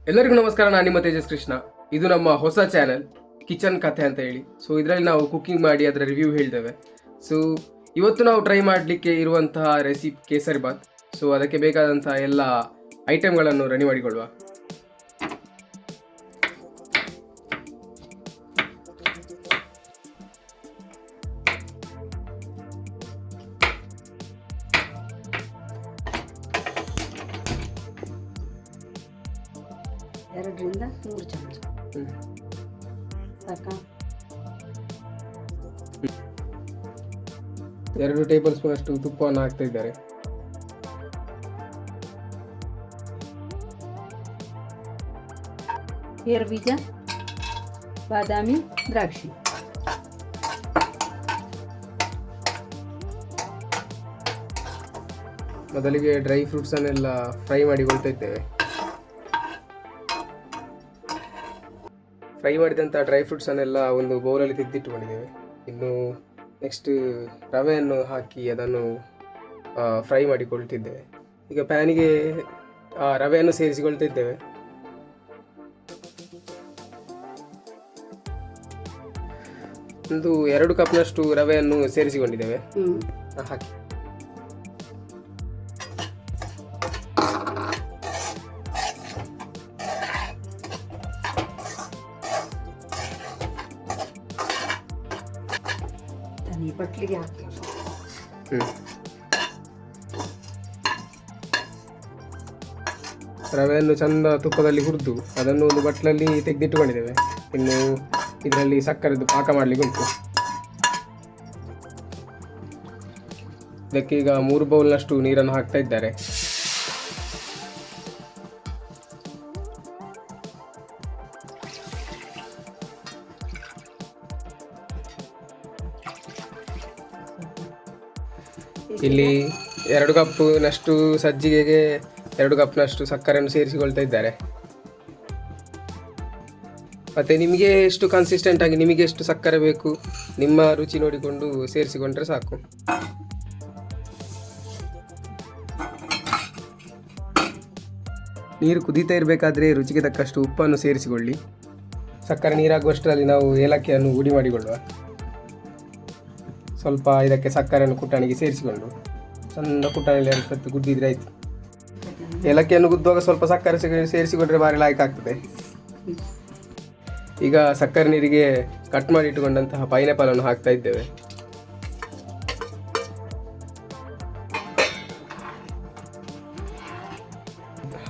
ಎಲ್ಲರಿಗೂ ನಮಸ್ಕಾರ. ನಾನು ನಿಮ್ಮ ತೇಜಸ್ ಕೃಷ್ಣ. ಇದು ನಮ್ಮ ಹೊಸ ಚಾನೆಲ್ ಕಿಚನ್ ಕಥೆ ಅಂತ ಹೇಳಿ. ಸೊ ಇದರಲ್ಲಿ ನಾವು ಕುಕಿಂಗ್ ಮಾಡಿ ಅದರ ರಿವ್ಯೂ ಹೇಳ್ತೇವೆ. ಸೊ ಇವತ್ತು ನಾವು ಟ್ರೈ ಮಾಡಲಿಕ್ಕೆ ಇರುವಂತಹ ರೆಸಿಪಿ ಕೇಸರಿ ಬಾತ್. ಸೊ ಅದಕ್ಕೆ ಬೇಕಾದಂತಹ ಎಲ್ಲ ಐಟಮ್ಗಳನ್ನು ರೆಡಿ ಮಾಡಿಕೊಳ್ಳುವ. ಎರಡರಿಂದ 3 ಚಮಚ ಸಾಕಾ? 2 ಟೇಬಲ್ ಸ್ಪೂನ್ ಅಷ್ಟು ತುಪ್ಪವನ್ನು ಹಾಕ್ತಾ ಇದ್ದಾರೆ. ಗೇರು ಬೀಜ, ಬಾದಾಮಿ, ದ್ರಾಕ್ಷಿ. ಮೊದಲಿಗೆ ಡ್ರೈ ಫ್ರೂಟ್ಸ್ ಅನ್ನೆಲ್ಲ ಫ್ರೈ ಮಾಡಿಕೊಳ್ತಾ ಇದ್ದೇವೆ. ಫ್ರೈ ಮಾಡಿದಂಥ ಡ್ರೈ ಫ್ರೂಟ್ಸನ್ನೆಲ್ಲ ಒಂದು ಬೌಲಲ್ಲಿ ತೆಗೆದಿಟ್ಟುಕೊಂಡಿದ್ದೇವೆ. ಇನ್ನು ನೆಕ್ಸ್ಟ್ ರವೆಯನ್ನು ಹಾಕಿ ಅದನ್ನು ಫ್ರೈ ಮಾಡಿಕೊಳ್ತಿದ್ದೇವೆ. ಈಗ ಪ್ಯಾನಿಗೆ ರವೆಯನ್ನು ಸೇರಿಸಿಕೊಳ್ತಿದ್ದೇವೆ. ಒಂದು 2 ಕಪ್ನಷ್ಟು ರವೆಯನ್ನು ಸೇರಿಸಿಕೊಂಡಿದ್ದೇವೆ. ಹಾಕಿ ಬಟ್ಲಿಗೆ ಹಾಕಿ ರವೆಯನ್ನು ಚಂದ ತುಪ್ಪದಲ್ಲಿ ಹುರಿದು ಅದನ್ನು ಒಂದು ಬಟ್ಲಲ್ಲಿ ತೆಗೆದಿಟ್ಟುಕೊಂಡಿದ್ದೇವೆ. ಇನ್ನು ಇದರಲ್ಲಿ ಸಕ್ಕರೆದು ಪಾಕ ಮಾಡಲಿಕ್ಕೆ ಉಂಟು. ಇದಕ್ಕೆ ಈಗ 3 ಬೌಲ್ನಷ್ಟು ನೀರನ್ನು ಹಾಕ್ತಾ ಇದ್ದಾರೆ. ಇಲ್ಲಿ 2 ಕಪ್ನಷ್ಟು ಸಜ್ಜಿಗೆಗೆ 2 ಕಪ್ನಷ್ಟು ಸಕ್ಕರೆಯನ್ನು ಸೇರಿಸಿಕೊಳ್ತಾ ಇದ್ದಾರೆ. ಮತ್ತು ನಿಮಗೆ ಎಷ್ಟು ಕನ್ಸಿಸ್ಟೆಂಟ್ ಆಗಿ ನಿಮಗೆ ಎಷ್ಟು ಸಕ್ಕರೆ ಬೇಕು ನಿಮ್ಮ ರುಚಿ ನೋಡಿಕೊಂಡು ಸೇರಿಸಿಕೊಂಡ್ರೆ ಸಾಕು. ನೀರು ಕುದೀತಾ ಇರಬೇಕಾದ್ರೆ ರುಚಿಗೆ ತಕ್ಕಷ್ಟು ಉಪ್ಪನ್ನು ಸೇರಿಸಿಕೊಳ್ಳಿ. ಸಕ್ಕರೆ ನೀರಾಗುವಷ್ಟರಲ್ಲಿ ನಾವು ಏಲಕ್ಕಿಯನ್ನು ಹುಡಿ ಮಾಡಿಕೊಳ್ಳುವ. ಸ್ವಲ್ಪ ಇದಕ್ಕೆ ಸಕ್ಕರೆಯನ್ನು ಕುಟಾಣಿಗೆ ಸೇರಿಸಿಕೊಂಡು ಚಂದ ಕುಟಾಣಿಯಲ್ಲಿ 2 ಸತ್ತು ಗುದ್ದಿದ್ರೆ ಆಯಿತು. ಏಲಕ್ಕಿಯನ್ನು ಗುದ್ದುವಾಗ ಸ್ವಲ್ಪ ಸಕ್ಕರೆ ಸೇರಿಸಿಕೊಂಡ್ರೆ ಭಾರಿ ಲಾಯ್ಕ್ ಆಗ್ತದೆ. ಈಗ ಸಕ್ಕರೆ ನೀರಿಗೆ ಕಟ್ ಮಾಡಿ ಇಟ್ಟುಕೊಂಡಂತಹ ಪೈನಾಪಲನ್ನು ಹಾಕ್ತಾ ಇದ್ದೇವೆ.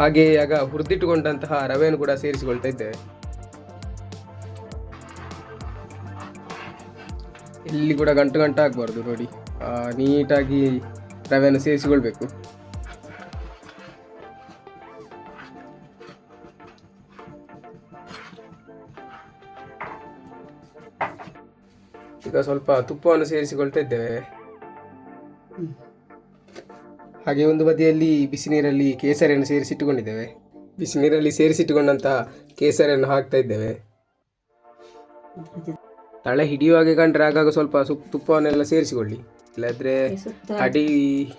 ಹಾಗೆ ಆಗ ಹುರಿದಿಟ್ಟುಕೊಂಡಂತಹ ರವೆಯನ್ನು ಕೂಡ ಸೇರಿಸಿಕೊಳ್ತಾ ಇದ್ದೇವೆ. ಇಲ್ಲಿ ಕೂಡ ಗಂಟು ಆಗಬಾರ್ದು ನೋಡಿ, ನೀಟಾಗಿ ರವೆಯನ್ನು ಸೇರಿಸಿಕೊಳ್ಬೇಕು. ಈಗ ಸ್ವಲ್ಪ ತುಪ್ಪವನ್ನು ಸೇರಿಸಿಕೊಳ್ತಾ ಇದ್ದೇವೆ. ಹಾಗೆ ಒಂದು ಬದಿಯಲ್ಲಿ ಬಿಸಿ ನೀರಲ್ಲಿ ಕೇಸರಿಯನ್ನು ಸೇರಿಸಿಟ್ಟುಕೊಂಡಿದ್ದೇವೆ. ಬಿಸಿ ನೀರಲ್ಲಿ ಸೇರಿಸಿಟ್ಟುಕೊಂಡಂತಹ ಕೇಸರಿಯನ್ನು ಹಾಕ್ತಾ ಇದ್ದೇವೆ. ತಳೆ ಹಿಡಿಯುವಾಗೆ ಕಂಡ್ರೆ ಆಗಾಗ ಸ್ವಲ್ಪ ತುಪ್ಪವನ್ನೆಲ್ಲ ಸೇರಿಸಿಕೊಳ್ಳಿ, ಇಲ್ಲಾಂದರೆ ಅಡಿ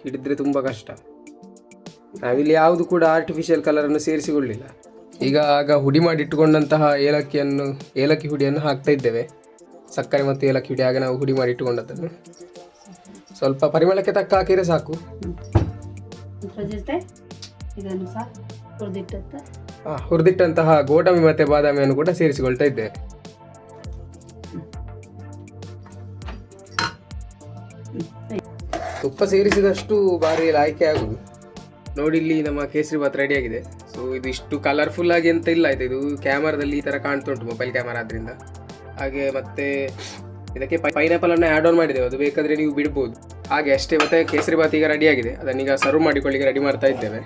ಹಿಡಿದ್ರೆ ತುಂಬ ಕಷ್ಟ. ನಾವಿಲ್ಲಿ ಯಾವುದು ಕೂಡ ಆರ್ಟಿಫಿಷಿಯಲ್ ಕಲರನ್ನು ಸೇರಿಸಿಕೊಳ್ಳಿಲ್ಲ. ಈಗ ಆಗ ಹುಡಿ ಮಾಡಿಟ್ಟುಕೊಂಡಂತಹ ಏಲಕ್ಕಿ ಹುಡಿಯನ್ನು ಹಾಕ್ತಾ ಇದ್ದೇವೆ. ಸಕ್ಕರೆ ಮತ್ತು ಏಲಕ್ಕಿ ಹುಡಿ ಆಗ ನಾವು ಹುಡಿ ಮಾಡಿ ಇಟ್ಟುಕೊಂಡದ್ದನ್ನು ಸ್ವಲ್ಪ ಪರಿಮಳಕ್ಕೆ ತಕ್ಕ ಹಾಕಿದರೆ ಸಾಕು. ಹುರಿದಿಟ್ಟಂತಹ ಗೋಡಂಬಿ ಮತ್ತು ಬಾದಾಮಿಯನ್ನು ಕೂಡ ಸೇರಿಸಿಕೊಳ್ತಾ ಇದ್ದೇವೆ. ತುಪ್ಪ ಸೇರಿಸಿದಷ್ಟು ಭಾರಿ ಆಯ್ಕೆ ಆಗುದು. ನೋಡಿ, ಇಲ್ಲಿ ನಮ್ಮ ಕೇಸರಿ ಬಾತ್ ರೆಡಿ ಆಗಿದೆ. ಸೊ ಇದು ಇಷ್ಟು ಕಲರ್ಫುಲ್ ಆಗಿ ಅಂತ ಇಲ್ಲ ಆಯ್ತು, ಇದು ಕ್ಯಾಮರಾದಲ್ಲಿ ಈ ಥರ ಕಾಣ್ತಾ ಉಂಟು, ಮೊಬೈಲ್ ಕ್ಯಾಮರಾ ಆದ್ರಿಂದ. ಹಾಗೆ ಮತ್ತೆ ಇದಕ್ಕೆ ಪೈನಾಪಲ್ ಅನ್ನು ಆ್ಯಡ್ ಆನ್ ಮಾಡಿದ್ದೇವೆ, ಅದು ಬೇಕಾದರೆ ನೀವು ಬಿಡ್ಬೋದು. ಹಾಗೆ ಅಷ್ಟೇ. ಮತ್ತೆ ಕೇಸರಿ ಬಾತ್ ಈಗ ರೆಡಿ ಆಗಿದೆ, ಅದನ್ನೀಗ ಸರ್ವ್ ಮಾಡಿಕೊಳ್ಳಿಕ್ಕೆ ರೆಡಿ ಮಾಡ್ತಾ ಇದ್ದೇವೆ.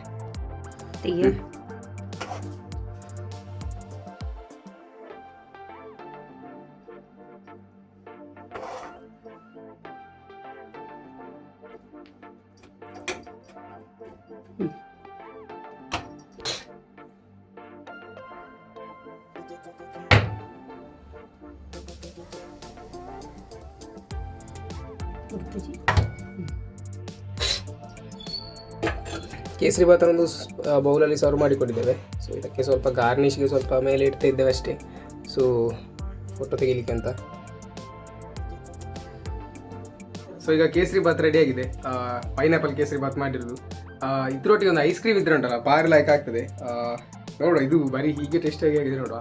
ಕೇಸರಿ ಭಾತ್ ಒಂದು ಬೌಲಲ್ಲಿ ಸರ್ವ್ ಮಾಡಿಕೊಂಡಿದ್ದೇವೆ. ಸೊ ಇದಕ್ಕೆ ಸ್ವಲ್ಪ ಗಾರ್ನಿಷ್ಗೆ ಸ್ವಲ್ಪ ಮೇಲೆ ಇಡ್ತಾ ಇದ್ದೇವೆ ಅಷ್ಟೇ. ಸೊ ಫೋಟೋ ತೆಗಿಲಿಕ್ಕೆ ಅಂತ. ಸೊ ಈಗ ಕೇಸರಿ ಭಾತ್ ರೆಡಿ ಆಗಿದೆ. ಪೈನಾಪಲ್ ಕೇಸರಿ ಭಾತ್ ಮಾಡಿರೋದು. ಇದ್ರೊಟ್ಟಿಗೆ ಒಂದು ಐಸ್ ಕ್ರೀಮ್ ಇದ್ರೆ ಉಂಟಲ್ಲ ಭಾರಿ ಲೈಕ್ ಆಗ್ತದೆ. ನೋಡುವ, ಇದು ಬರೀ ಹೀಗೆ ಟೇಸ್ಟ್ ಆಗಿದೆ ನೋಡುವ.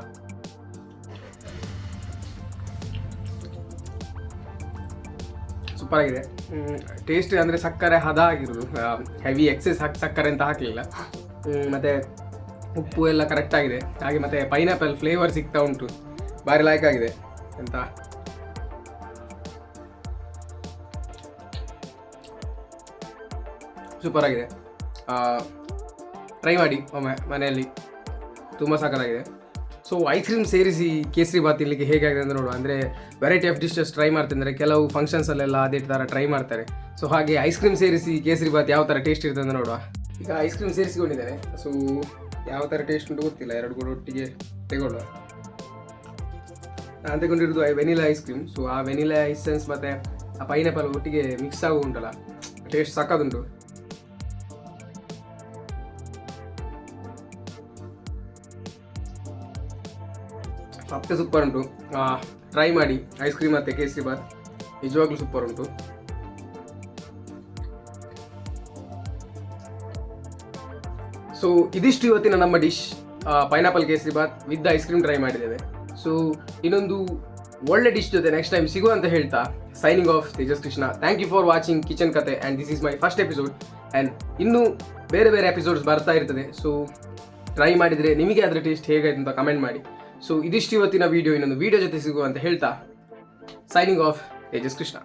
ಸೂಪರ್ ಆಗಿದೆ. ಟೇಸ್ಟ್ ಅಂದರೆ ಸಕ್ಕರೆ ಹದ ಆಗಿರೋದು, ಹೆವಿ ಎಕ್ಸೆಸ್ ಸಕ್ಕರೆ ಅಂತ ಹಾಕಲಿಲ್ಲ. ಮತ್ತು ಉಪ್ಪು ಎಲ್ಲ ಕರೆಕ್ಟ್ ಆಗಿದೆ. ಹಾಗೆ ಮತ್ತು ಪೈನಾಪಲ್ ಫ್ಲೇವರ್ ಸಿಗ್ತಾ ಉಂಟು, ಭಾರಿ ಲೈಕ್ ಆಗಿದೆ ಅಂತ. ಸೂಪರ್ ಆಗಿದೆ. ಟ್ರೈ ಮಾಡಿ ಒಮ್ಮೆ ಮನೆಯಲ್ಲಿ, ತುಂಬ ಸಕ್ಕತ್ತಾಗಿದೆ. ಸೊ ಐಸ್ ಕ್ರೀಮ್ ಸೇರಿಸಿ ಕೇಸರಿ ಭಾತ್ ತಿನ್ನಲಿಕ್ಕೆ ಹೇಗಾಗಿದೆ ಅಂತ ನೋಡುವ. ಅಂದರೆ ವೆರೈಟಿ ಆಫ್ ಡಿಶಸ್ ಟ್ರೈ ಮಾಡ್ತಿದ್ದಾರೆ, ಕೆಲವು ಫಂಕ್ಷನ್ಸಲ್ಲೆಲ್ಲ ಅದೇ ಥರ ಟ್ರೈ ಮಾಡ್ತಾರೆ. ಸೊ ಹಾಗೆ ಐಸ್ ಕ್ರೀಮ್ ಸೇರಿಸಿ ಕೇಸರಿ ಭಾತ್ ಯಾವ ಥರ ಟೇಸ್ಟ್ ಇರ್ತದೆ ಅಂತ ನೋಡುವ. ಈಗ ಐಸ್ ಕ್ರೀಮ್ ಸೇರಿಸಿಕೊಂಡಿದ್ದೇನೆ. ಸೊ ಯಾವ ಥರ ಟೇಸ್ಟ್ ಉಂಟು ಗೊತ್ತಿಲ್ಲ, ಎರಡು ಕೂಡ ಒಟ್ಟಿಗೆ ತೆಗೊಳ್ಳುವ. ನಾನು ತಗೊಂಡಿರೋದು ವೆನಿಲಾ ಐಸ್ ಕ್ರೀಮ್. ಸೊ ಆ ವೆನಿಲಾ ಎಸೆನ್ಸ್ ಮತ್ತು ಆ ಪೈನಾಪಲ್ ಒಟ್ಟಿಗೆ ಮಿಕ್ಸ್ ಆಗೋ ಉಂಟಲ್ಲ, ಟೇಸ್ಟ್ ಸಕ್ಕದುಂಟು. ಮತ್ತೆ ಸೂಪರ್ ಉಂಟು. ಟ್ರೈ ಮಾಡಿ ಐಸ್ ಕ್ರೀಮ್ ಮತ್ತು ಕೇಸರಿ ಭಾತ್, ನಿಜವಾಗ್ಲೂ ಸೂಪರ್ ಉಂಟು. ಸೊ ಇದಿಷ್ಟು ಇವತ್ತಿನ ನಮ್ಮ dish, pineapple kesari bath with ice cream try ಮಾಡಿದ್ದೇವೆ. ಸೊ ಇನ್ನೊಂದು ಒಳ್ಳೆ ಡಿಶ್ ಜೊತೆ ನೆಕ್ಸ್ಟ್ ಟೈಮ್ ಸಿಗುವ ಅಂತ ಹೇಳ್ತಾ signing off Tejas Krishna. Thank you for watching kitchen Kathe and this is my first episode. And ಇನ್ನೂ ಬೇರೆ ಬೇರೆ ಎಪಿಸೋಡ್ಸ್ ಬರ್ತಾ ಇರ್ತದೆ. ಸೊ ಟ್ರೈ ಮಾಡಿದರೆ ನಿಮಗೆ ಅದರ ಟೇಸ್ಟ್ ಹೇಗಾಯ್ತು ಅಂತ ಕಮೆಂಟ್ ಮಾಡಿ. ಸೊ ಇದಿಷ್ಟು ಇವತ್ತಿನ ವಿಡಿಯೋ. ಇನ್ನೊಂದು ವಿಡಿಯೋ ಜೊತೆ ಸಿಗುವ ಅಂತ ಹೇಳ್ತಾ ಸೈನಿಂಗ್ ಆಫ್ ತೇಜಸ್ ಕೃಷ್ಣ.